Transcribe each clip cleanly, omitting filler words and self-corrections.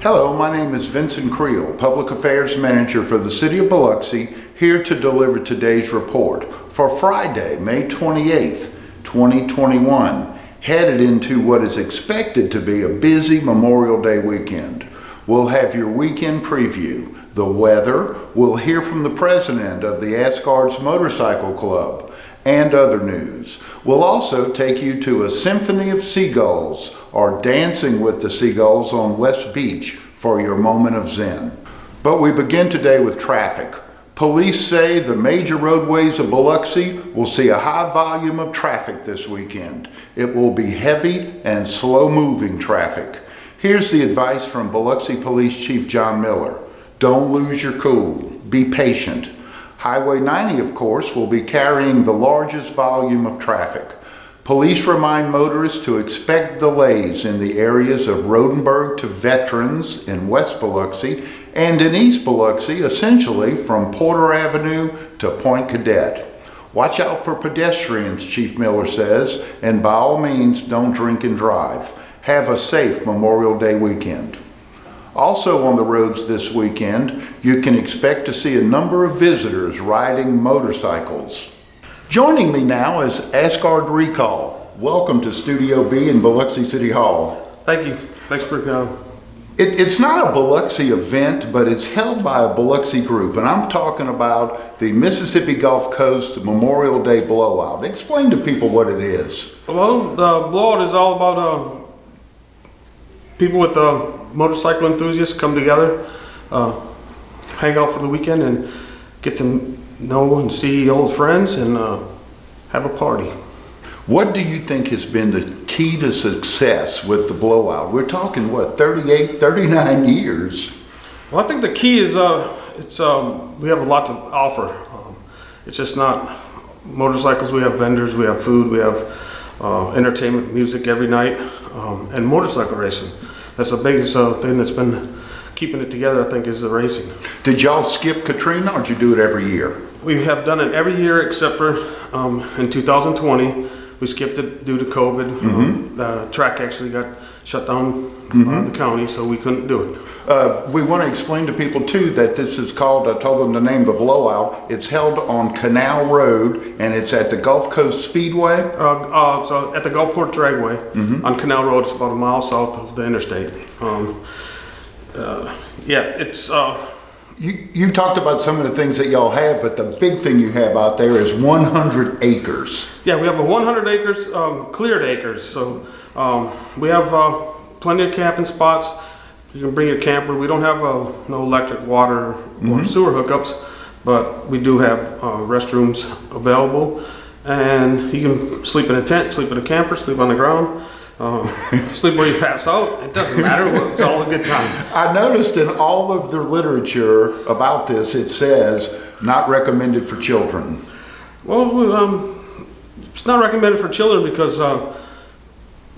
Hello, my name is Vincent Creel, Public Affairs Manager for the City of Biloxi, here to deliver today's report for Friday, May 28th, 2021, headed into what is expected to be a busy Memorial Day weekend. We'll have your weekend preview, the weather, we'll hear from the president of the Asgards Motorcycle Club, and other news. We'll also take you to a symphony of seagulls, or dancing with the seagulls on West Beach for your moment of zen. But we begin today with traffic. Police say the major roadways of Biloxi will see a high volume of traffic this weekend. It will be heavy and slow-moving traffic. Here's the advice from Biloxi Police Chief John Miller. Don't lose your cool. Be patient. Highway 90, of course, will be carrying the largest volume of traffic. Police remind motorists to expect delays in the areas of Rodenberg to Veterans in West Biloxi and in East Biloxi, essentially from Porter Avenue to Point Cadet. Watch out for pedestrians, Chief Miller says, and by all means, don't drink and drive. Have a safe Memorial Day weekend. Also on the roads this weekend, you can expect to see a number of visitors riding motorcycles. Joining me now is Asgard Recall. Welcome to Studio B in Biloxi City Hall. Thank you. Thanks for coming. It's not a Biloxi event, but it's held by a Biloxi group, and I'm talking about the Mississippi Gulf Coast Memorial Day Blowout. Explain to people what it is. Well, the Blowout is all about people with motorcycle enthusiasts come together, hang out for the weekend, and get to know and see old friends and have a party. What do you think has been the key to success with the Blowout? We're talking, what, 38, 39 years? Well, I think the key is we have a lot to offer. It's just not motorcycles. We have vendors, we have food, we have entertainment, music every night, and motorcycle racing. That's the biggest thing that's been keeping it together, I think, is the racing. Did y'all skip Katrina, or did you do it every year? We have done it every year except for in 2020. We skipped it due to COVID. Mm-hmm. The track actually got shut down by the county, so we couldn't do it. We want to explain to people too that this is called, I told them the name, the Blowout. It's held on Canal Road, and it's at the Gulf Coast Speedway? It's at the Gulfport Dragway on Canal Road. It's about a mile south of the interstate. You talked about some of the things that y'all have, but the big thing you have out there is 100 acres. Yeah, we have 100 acres, cleared acres. So we have plenty of camping spots. You can bring your camper. We don't have no electric, water, or sewer hookups, but we do have restrooms available. And you can sleep in a tent, sleep in a camper, sleep on the ground. Sleep where you pass out. It doesn't matter. It's all a good time. I noticed in all of the literature about this, it says not recommended for children. Well, it's not recommended for children because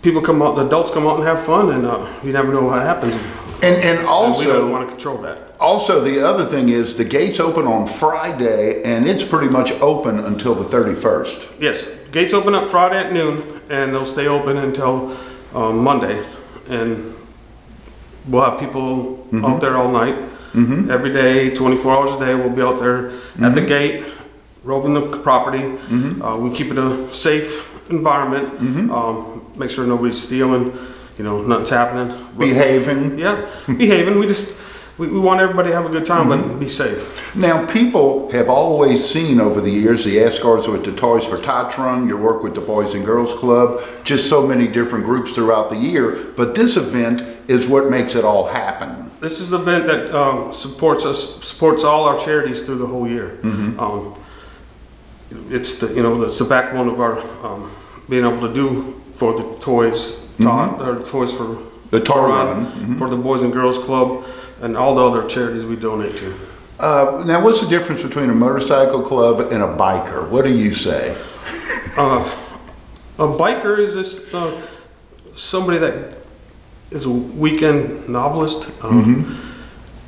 people come out, the adults come out and have fun, and you never know what happens. And also, we don't want to control that. Also, the other thing is the gates open on Friday, and it's pretty much open until the 31st. Yes, gates open up Friday at noon, and they'll stay open until Monday. And we'll have people out there all night, every day, 24 hours a day. We'll be out there at the gate, roving the property. We keep it a safe environment, make sure nobody's stealing, nothing's happening. Behaving. Yeah, behaving. We want everybody to have a good time, but be safe. Now, people have always seen over the years the Asgards with the Toys for Tots run, your work with the Boys and Girls Club, just so many different groups throughout the year. But this event is what makes it all happen. This is the event that supports all our charities through the whole year. It's the backbone of our being able to do for the Toys or Toys for the toy run, for the Boys and Girls Club, and all the other charities we donate to. Now, what's the difference between a motorcycle club and a biker? What do you say? A biker is just somebody that is a weekend novelist, and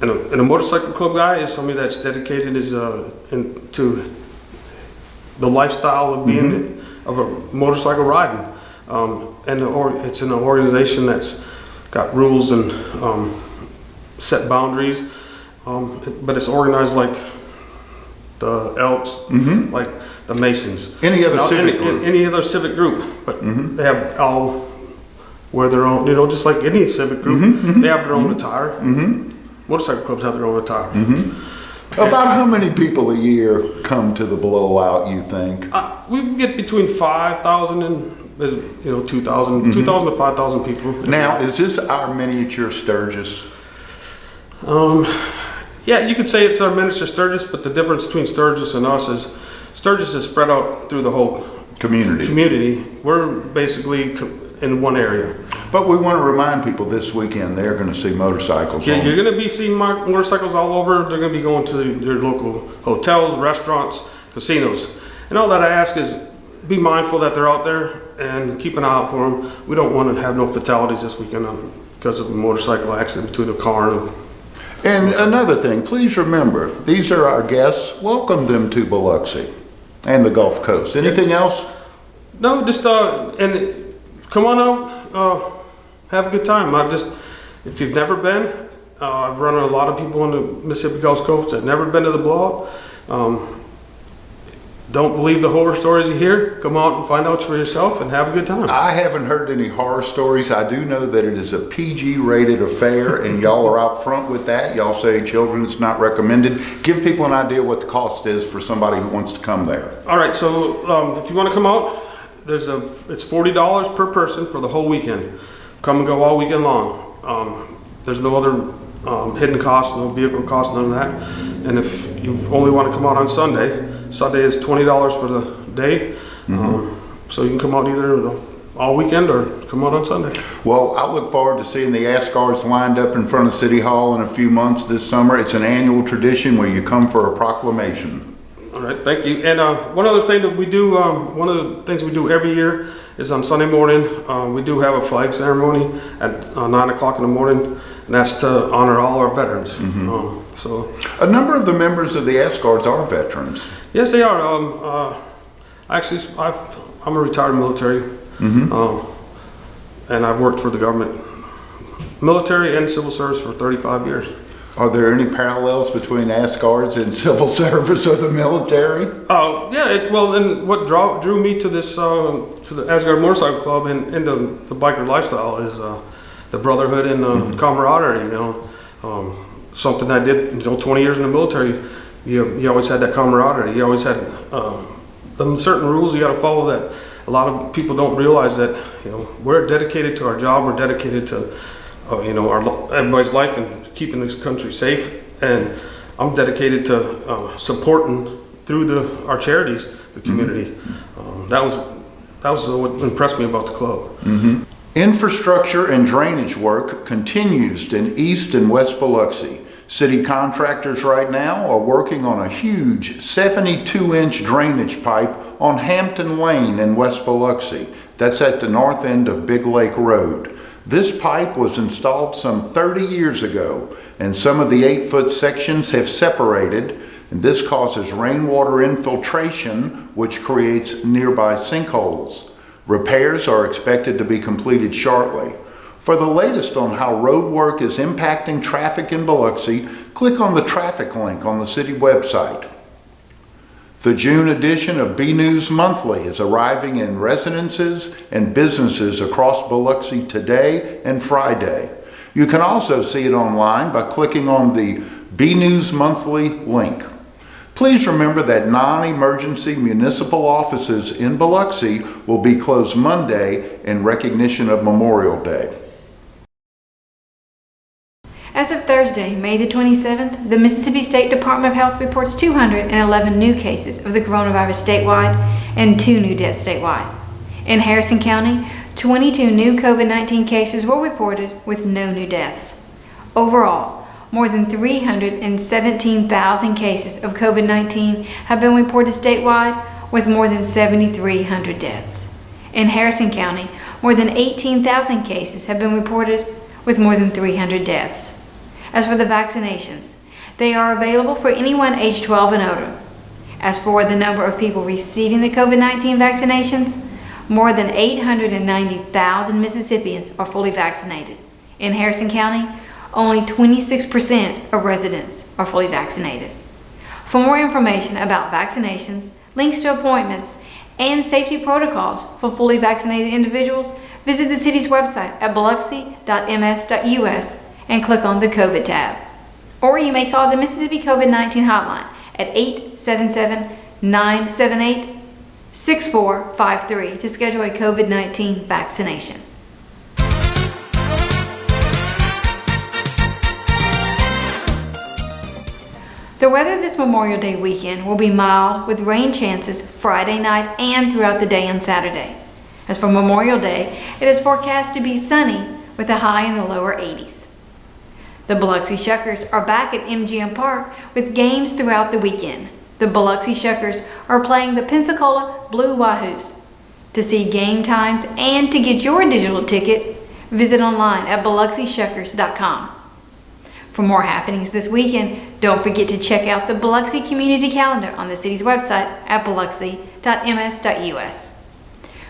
a motorcycle club guy is somebody that's dedicated to the lifestyle of being of a motorcycle riding, and it's an organization that's got rules and set boundaries, but it's organized like the Elks, like the Masons. Any other civic group? Any other civic group, but they have all wear their own, just like any civic group, they have their own attire. Motorcycle clubs have their own attire. About how many people a year come to the Blowout, you think? We get between 5,000 and 2,000 to 5,000 people. Now, is this our miniature Sturgis? Yeah, you could say it's our miniature Sturgis, but the difference between Sturgis and us is Sturgis is spread out through the whole community. We're basically in one area. But we want to remind people this weekend they're going to see motorcycles. Yeah, you're going to be seeing motorcycles all over. They're going to be going to your local hotels, restaurants, casinos. And all that I ask is be mindful that they're out there and keep an eye out for them. We don't want to have no fatalities this weekend because of a motorcycle accident between a car and And another thing, please remember, these are our guests. Welcome them to Biloxi and the Gulf Coast. Anything else? No, just and come on out, have a good time. If you've never been, I've run a lot of people on the Mississippi Gulf Coast that have never been to the Blowout. Don't believe the horror stories you hear. Come out and find out for yourself and have a good time. I haven't heard any horror stories. I do know that it is a PG rated affair and y'all are out front with that. Y'all say children is not recommended. Give people an idea what the cost is for somebody who wants to come there. All right, so if you want to come out, it's $40 per person for the whole weekend. Come and go all weekend long. There's no other hidden costs, no vehicle costs, none of that. And if you only want to come out on Sunday is $20 for the day. So you can come out either all weekend or come out on Sunday. Well, I look forward to seeing the Asgards lined up in front of City Hall in a few months this summer. It's an annual tradition where you come for a proclamation. All right, thank you. And one other thing that we do, one of the things we do every year is on Sunday morning, we do have a flag ceremony at 9 o'clock in the morning, and that's to honor all our veterans. So a number of the members of the Asgards are veterans. Yes, they are. Actually, I'm a retired military, and I've worked for the government, military and civil service for 35 years. Are there any parallels between Asgards and civil service or the military? Yeah. And what drew me to this, to the Asgard Motorcycle Club and into the biker lifestyle is the brotherhood and the camaraderie. Something I did, 20 years in the military. You always had that camaraderie. You always had certain rules you got to follow that a lot of people don't realize that. We're dedicated to our job. We're dedicated to everybody's life and keeping this country safe. And I'm dedicated to supporting through our charities the community. That was what impressed me about the club. Infrastructure and drainage work continues in East and West Biloxi. City contractors right now are working on a huge 72-inch drainage pipe on Hampton Lane in West Biloxi. That's at the north end of Big Lake Road. This pipe was installed some 30 years ago, and some of the 8-foot sections have separated, and this causes rainwater infiltration, which creates nearby sinkholes. Repairs are expected to be completed shortly. For the latest on how road work is impacting traffic in Biloxi, click on the traffic link on the city website. The June edition of B News Monthly is arriving in residences and businesses across Biloxi today and Friday. You can also see it online by clicking on the B News Monthly link. Please remember that non-emergency municipal offices in Biloxi will be closed Monday in recognition of Memorial Day. As of Thursday, May the 27th, the Mississippi State Department of Health reports 211 new cases of the coronavirus statewide and 2 new deaths statewide. In Harrison County, 22 new COVID-19 cases were reported with no new deaths. Overall, more than 317,000 cases of COVID-19 have been reported statewide with more than 7,300 deaths. In Harrison County, more than 18,000 cases have been reported with more than 300 deaths. As for the vaccinations, they are available for anyone age 12 and older. As for the number of people receiving the COVID-19 vaccinations, more than 890,000 Mississippians are fully vaccinated. In Harrison County, only 26% of residents are fully vaccinated. For more information about vaccinations, links to appointments, and safety protocols for fully vaccinated individuals, visit the city's website at biloxi.ms.us and click on the COVID tab. Or you may call the Mississippi COVID-19 hotline at 877-978-6453 to schedule a COVID-19 vaccination. The weather this Memorial Day weekend will be mild with rain chances Friday night and throughout the day on Saturday. As for Memorial Day, it is forecast to be sunny with a high in the lower 80s. The Biloxi Shuckers are back at MGM Park with games throughout the weekend. The Biloxi Shuckers are playing the Pensacola Blue Wahoos. To see game times and to get your digital ticket, visit online at biloxishuckers.com. For more happenings this weekend, don't forget to check out the Biloxi Community Calendar on the city's website at biloxi.ms.us.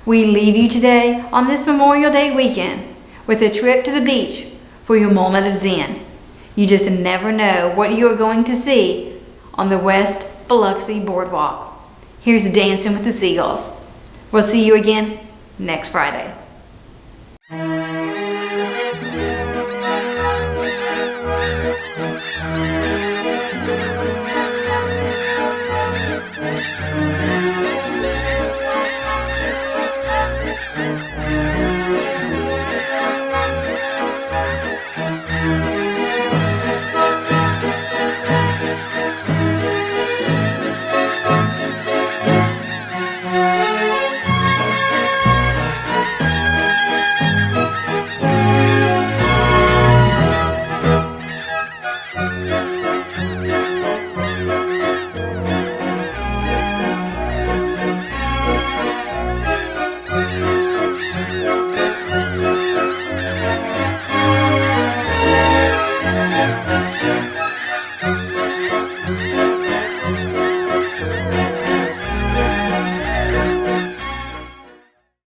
We leave you today on this Memorial Day weekend with a trip to the beach for your moment of zen. You just never know what you are going to see on the West Biloxi Boardwalk. Here's Dancing with the Seagulls. We'll see you again next Friday.